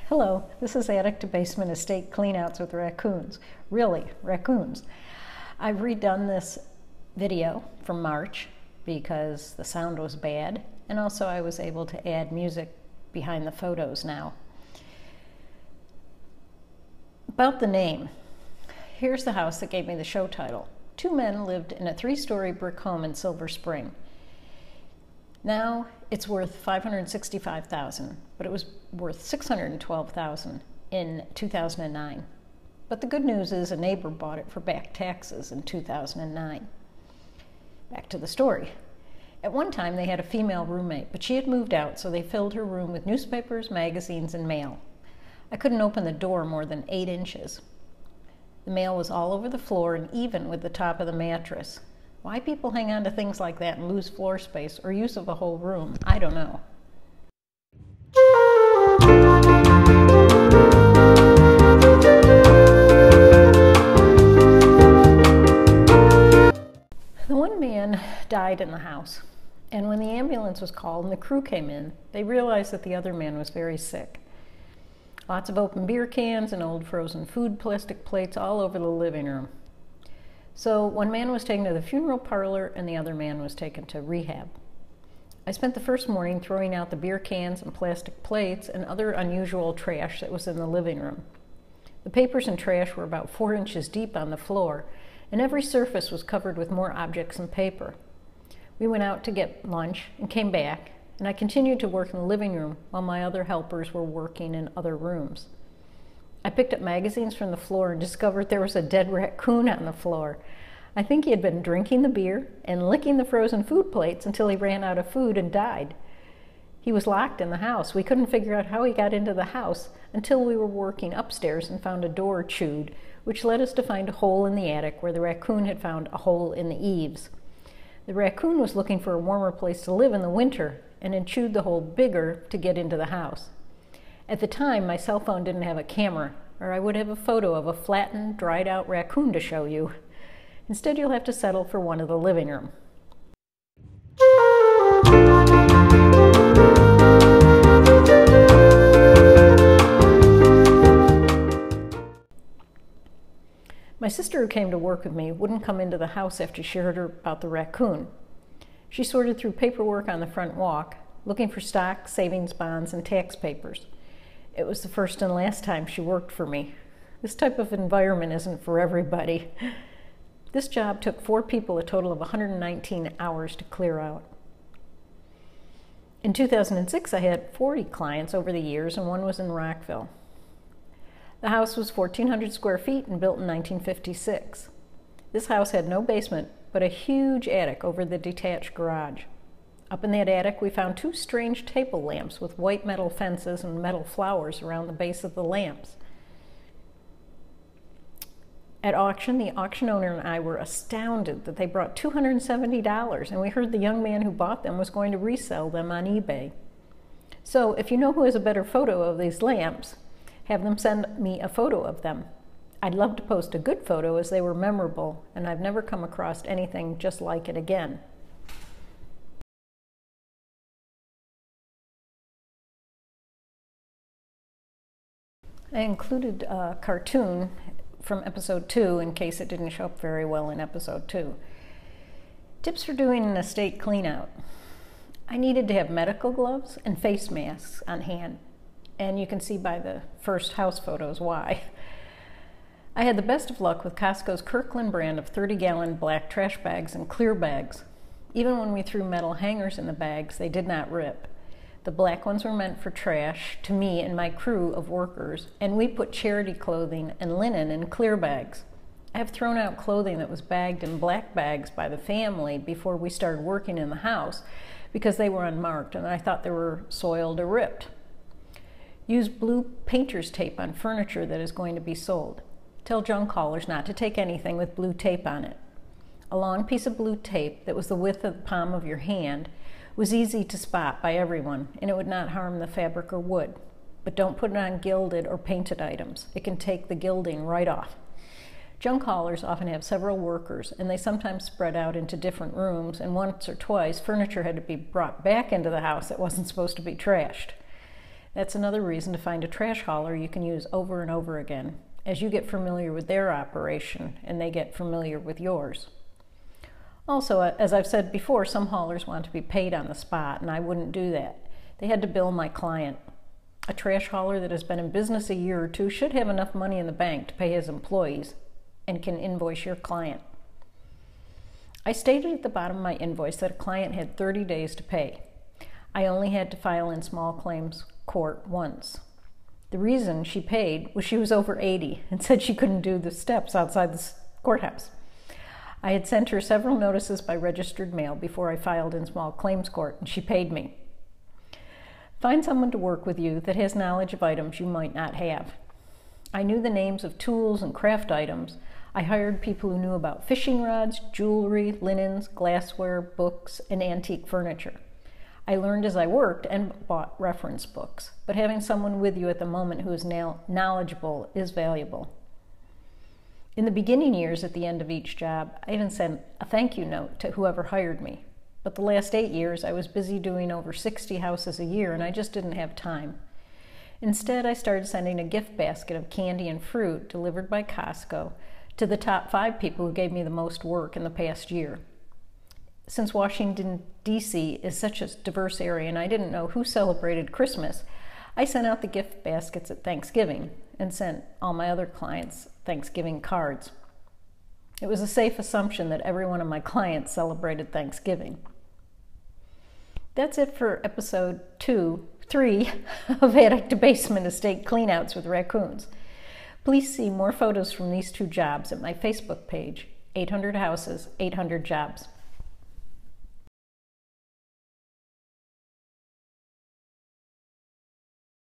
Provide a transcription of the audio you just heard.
Hello, this is Attic to Basement Estate Cleanouts with Raccoons. Really, raccoons. I've redone this video from March because the sound was bad, and also I was able to add music behind the photos now. About the name. Here's the house that gave me the show title. Two men lived in a 3-story brick home in Silver Spring. Now it's worth $565,000, but it was worth $612,000 in 2009. But the good news is a neighbor bought it for back taxes in 2009. Back to the story. At one time they had a female roommate, but she had moved out, so they filled her room with newspapers, magazines, and mail. I couldn't open the door more than 8 inches. The mail was all over the floor and even with the top of the mattress. Why people hang on to things like that and lose floor space or use of a whole room, I don't know. The one man died in the house, and when the ambulance was called and the crew came in, they realized that the other man was very sick. Lots of open beer cans and old frozen food plastic plates all over the living room. So one man was taken to the funeral parlor and the other man was taken to rehab. I spent the first morning throwing out the beer cans and plastic plates and other unusual trash that was in the living room. The papers and trash were about 4 inches deep on the floor, and every surface was covered with more objects and paper. We went out to get lunch and came back, and I continued to work in the living room while my other helpers were working in other rooms. I picked up magazines from the floor and discovered there was a dead raccoon on the floor. I think he had been drinking the beer and licking the frozen food plates until he ran out of food and died. He was locked in the house. We couldn't figure out how he got into the house until we were working upstairs and found a door chewed, which led us to find a hole in the attic where the raccoon had found a hole in the eaves. The raccoon was looking for a warmer place to live in the winter and had chewed the hole bigger to get into the house. At the time, my cell phone didn't have a camera, or I would have a photo of a flattened, dried-out raccoon to show you. Instead, you'll have to settle for one in the living room. My sister, who came to work with me, wouldn't come into the house after she heard about the raccoon. She sorted through paperwork on the front walk, looking for stock, savings bonds, and tax papers. It was the first and last time she worked for me. This type of environment isn't for everybody. This job took 4 people a total of 119 hours to clear out. In 2006, I had 40 clients over the years, and one was in Rockville. The house was 1,400 square feet and built in 1956. This house had no basement, but a huge attic over the detached garage. Up in that attic, we found 2 strange table lamps with white metal fences and metal flowers around the base of the lamps. At auction, the auction owner and I were astounded that they brought $270, and we heard the young man who bought them was going to resell them on eBay. So if you know who has a better photo of these lamps, have them send me a photo of them. I'd love to post a good photo as they were memorable, and I've never come across anything just like it again. I included a cartoon from episode 2 in case it didn't show up very well in episode 2. Tips for doing an estate clean out. I needed to have medical gloves and face masks on hand, and you can see by the first house photos why. I had the best of luck with Costco's Kirkland brand of 30-gallon black trash bags and clear bags. Even when we threw metal hangers in the bags, they did not rip. The black ones were meant for trash to me and my crew of workers, and we put charity clothing and linen in clear bags. I have thrown out clothing that was bagged in black bags by the family before we started working in the house because they were unmarked and I thought they were soiled or ripped. Use blue painter's tape on furniture that is going to be sold. Tell junk haulers not to take anything with blue tape on it. A long piece of blue tape that was the width of the palm of your hand was easy to spot by everyone, and it would not harm the fabric or wood. But don't put it on gilded or painted items. It can take the gilding right off. Junk haulers often have several workers, and they sometimes spread out into different rooms, and once or twice furniture had to be brought back into the house that wasn't supposed to be trashed. That's another reason to find a trash hauler you can use over and over again, as you get familiar with their operation and they get familiar with yours. Also, as I've said before, some haulers want to be paid on the spot, and I wouldn't do that. They had to bill my client. A trash hauler that has been in business a year or two should have enough money in the bank to pay his employees and can invoice your client. I stated at the bottom of my invoice that a client had 30 days to pay. I only had to file in small claims court once. The reason she paid was she was over 80 and said she couldn't do the steps outside the courthouse. I had sent her several notices by registered mail before I filed in small claims court, and she paid me. Find someone to work with you that has knowledge of items you might not have. I knew the names of tools and craft items. I hired people who knew about fishing rods, jewelry, linens, glassware, books, and antique furniture. I learned as I worked and bought reference books, but having someone with you at the moment who is knowledgeable is valuable. In the beginning years at the end of each job, I even sent a thank you note to whoever hired me. But the last 8 years, I was busy doing over 60 houses a year, and I just didn't have time. Instead, I started sending a gift basket of candy and fruit delivered by Costco to the top 5 people who gave me the most work in the past year. Since Washington, D.C. is such a diverse area and I didn't know who celebrated Christmas, I sent out the gift baskets at Thanksgiving and sent all my other clients Thanksgiving cards. It was a safe assumption that every one of my clients celebrated Thanksgiving. That's it for episode 3 of Attic to Basement Estate Cleanouts with Raccoons. Please see more photos from these 2 jobs at my Facebook page, 800 Houses, 800 Jobs.